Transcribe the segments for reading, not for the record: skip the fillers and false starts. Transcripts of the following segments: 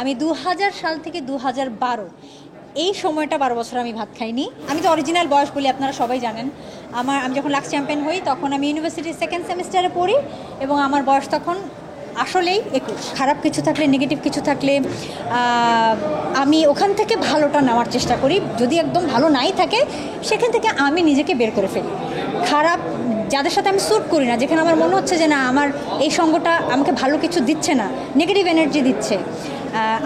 আমি ২০০০ সাল থেকে ২০১২ এই সময়টা ১২ বছর আমি ভাত খাইনি। আমি তো অরিজিনাল বয়স বলি, আপনারা সবাই জানেন। আমি যখন লাক্স চ্যাম্পিয়ন হই তখন আমি ইউনিভার্সিটির সেকেন্ড সেমিস্টারে পড়ি এবং আমার বয়স তখন আসলেই ২১। খারাপ কিছু থাকলে, নেগেটিভ কিছু থাকলে আমি ওখান থেকে ভালোটা নেওয়ার চেষ্টা করি। যদি একদম ভালো নাই থাকে সেখান থেকে আমি নিজেকে বের করে ফেলি। খারাপ যাদের সাথে আমি স্যুট করি না, যেখানে আমার মনে হচ্ছে যে না, আমার এই সঙ্গটা আমাকে ভালো কিছু দিচ্ছে না, নেগেটিভ এনার্জি দিচ্ছে,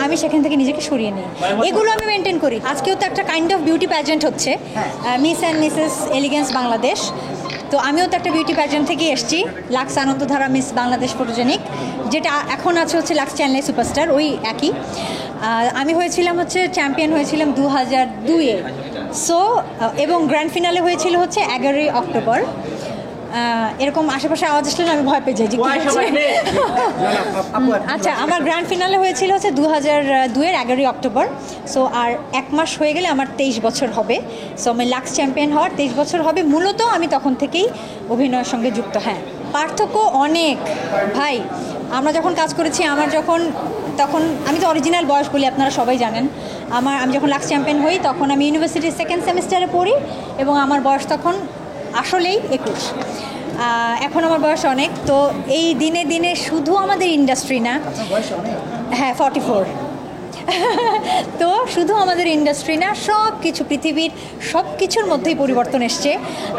আমি সেখান থেকে নিজেকে সরিয়ে নিই। এগুলো আমি মেনটেন করি। আজকেও তো একটা কাইন্ড অফ বিউটি প্যাজেন্ট হচ্ছে, Miss and Mrs Elegance Bangladesh. তো আমিও তো একটা বিউটি প্যাজেন্ট থেকে এসেছি, Lux Anandadhara Miss Bangladesh photogenic, যেটা এখন আছে হচ্ছে লাক্স চ্যানেলে সুপারস্টার, ওই একই। আমি হয়েছিলাম হচ্ছে চ্যাম্পিয়ন হয়েছিলাম ২০০২-এ। সো এবং গ্র্যান্ড ফিনালে হয়েছিল হচ্ছে ১১ই অক্টোবর। এরকম আশেপাশে আওয়াজ আসলে আমি ভয় পেয়ে যাই যে আচ্ছা, আমার গ্র্যান্ড ফিনালে হয়েছিল হচ্ছে ২০০২-এর ১১ই অক্টোবর। সো আর এক মাস হয়ে গেলে আমার ২৩ বছর হবে। সো আমি লাক্স চ্যাম্পিয়ন হওয়ার ২৩ বছর হবে। মূলত আমি তখন থেকেই অভিনয়ের সঙ্গে যুক্ত। হ্যাঁ, পার্থক্য অনেক ভাই। আমরা যখন কাজ করেছি, তখন আমি তো অরিজিনাল বয়স বলি, আপনারা সবাই জানেন। আমি যখন লাক্স চ্যাম্পিয়ন হই তখন আমি ইউনিভার্সিটির সেকেন্ড সেমিস্টারে পড়ি এবং আমার বয়স তখন আসলেই ২১। এখন আমার বয়স অনেক। তো এই দিনে দিনে শুধু আমাদের ইন্ডাস্ট্রি না, হ্যাঁ 44। তো শুধু আমাদের ইন্ডাস্ট্রি না, সব কিছু, পৃথিবীর সব কিছুর মধ্যেই পরিবর্তন এসছে।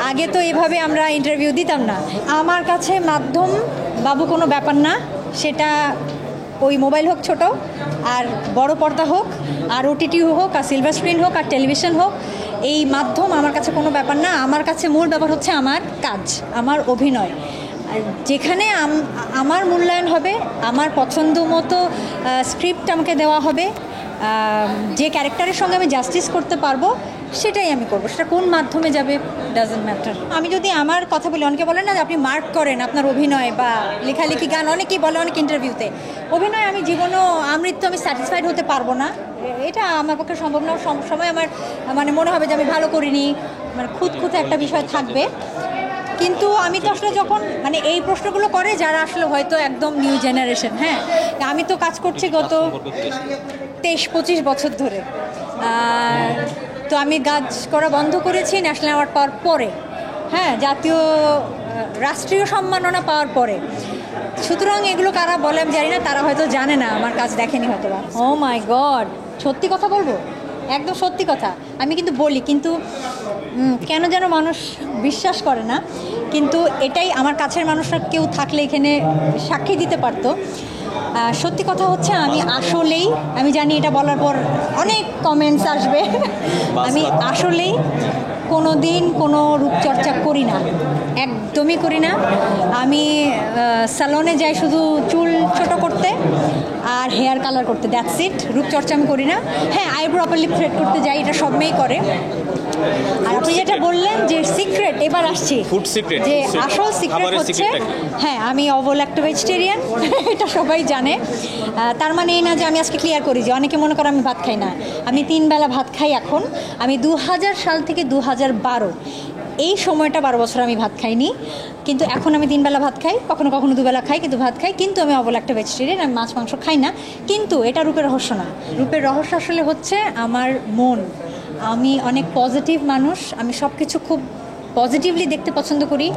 আগে তো এভাবে আমরা ইন্টারভিউ দিতাম না। আমার কাছে মাধ্যম বাবু কোনো ব্যাপার না, সেটা ওই মোবাইল হোক ছোট, আর বড় পর্দা হোক, আর ওটিটি হোক, আর সিলভার স্ক্রিন হোক, আর টেলিভিশন হোক, এই মাধ্যম আমার কাছে কোনো ব্যাপার না। আমার কাছে মূল ব্যাপার হচ্ছে আমার কাজ, আমার অভিনয়। যেখানে আমার মূল্যায়ন হবে, আমার পছন্দ মতো স্ক্রিপ্ট আমাকে দেওয়া হবে, যে ক্যারেক্টারের সঙ্গে আমি জাস্টিস করতে পারবো সেটাই আমি করবো। সেটা কোন মাধ্যমে যাবে ডাজন্ট ম্যাটার। আমি যদি আমার কথা বলি, অনেকে বলেন না যে আপনি মার্ক করেন আপনার অভিনয় বা লেখালেখি, গান, অনেকেই বলে অনেক ইন্টারভিউতে। অভিনয় আমি জীবনেও আমৃত্যু আমি স্যাটিসফাইড হতে পারবো না, এটা আমার পক্ষে সম্ভব না। সময় আমার মনে হবে যে আমি ভালো করিনি, খুঁতখুঁতে একটা বিষয় থাকবে। কিন্তু আমি তো আসলে যখন এই প্রশ্নগুলো করে যারা আসলে হয়তো একদম নিউ জেনারেশন, হ্যাঁ, আমি তো কাজ করছি গত ২৩-২৫ বছর ধরে। তো আমি কাজ করা বন্ধ করেছি ন্যাশনাল অ্যাওয়ার্ড পাওয়ার পরে, হ্যাঁ, জাতীয় রাষ্ট্রীয় সম্মাননা পাওয়ার পরে। সুতরাং এগুলো কারা বলে আমি জানি না, তারা হয়তো জানে না, আমার কাজ দেখেনি হয়তো বা। ও মাই গড, সত্যি কথা বলবো, একদম সত্যি কথা। আমি কিন্তু বলি, কিন্তু কেন যেন মানুষ বিশ্বাস করে না। কিন্তু এটাই আমার কাছের মানুষরা কেউ থাকলে এখানে সাক্ষী দিতে পারতো। সত্যি কথা হচ্ছে, আমি আসলেই, আমি জানি এটা বলার পর অনেক কমেন্টস আসবে, আমি আসলেই কোনো দিন কোনো রূপচর্চা করি না, একদমই করি না। আমি স্যালনে যাই শুধু চুল ছোট করতে আর হেয়ার কালার করতে, দ্যাটস ইট। রূপচর্চা আমি করি না। হ্যাঁ, আইব্রো আপার লিপ থ্রেড করতে যাই, এটা সব মেয়েই করে। আর আপনি যেটা বললেন যে সিক্রেট, এবার আসছি যে আসল সিক্রেট হচ্ছে, হ্যাঁ, আমি অবল একটা ভেজিটেরিয়ান, এটা সবাই জানে। তার মানে এই না যে, আমি আজকে ক্লিয়ার করি যে অনেকে মনে করে আমি ভাত খাই না। আমি 3 বেলা ভাত খাই এখন। আমি ২০০০ সাল থেকে ২০১২ এই সময়টা ১২ বছর আমি ভাত খাইনি। কিন্তু এখন আমি 3 বেলা ভাত খাই, কখনো কখনো 2 বেলা খাই, কিন্তু ভাত খাই। কিন্তু আমি অবল একটা ভেজিটেরিয়ান, আমি মাছ মাংস খাই না। কিন্তু এটা রূপের রহস্য না। রূপের রহস্য আসলে হচ্ছে আমার মন। আমি অনেক পজিটিভ মানুষ, আমি সব কিছু খুব পজিটিভলি দেখতে পছন্দ করি।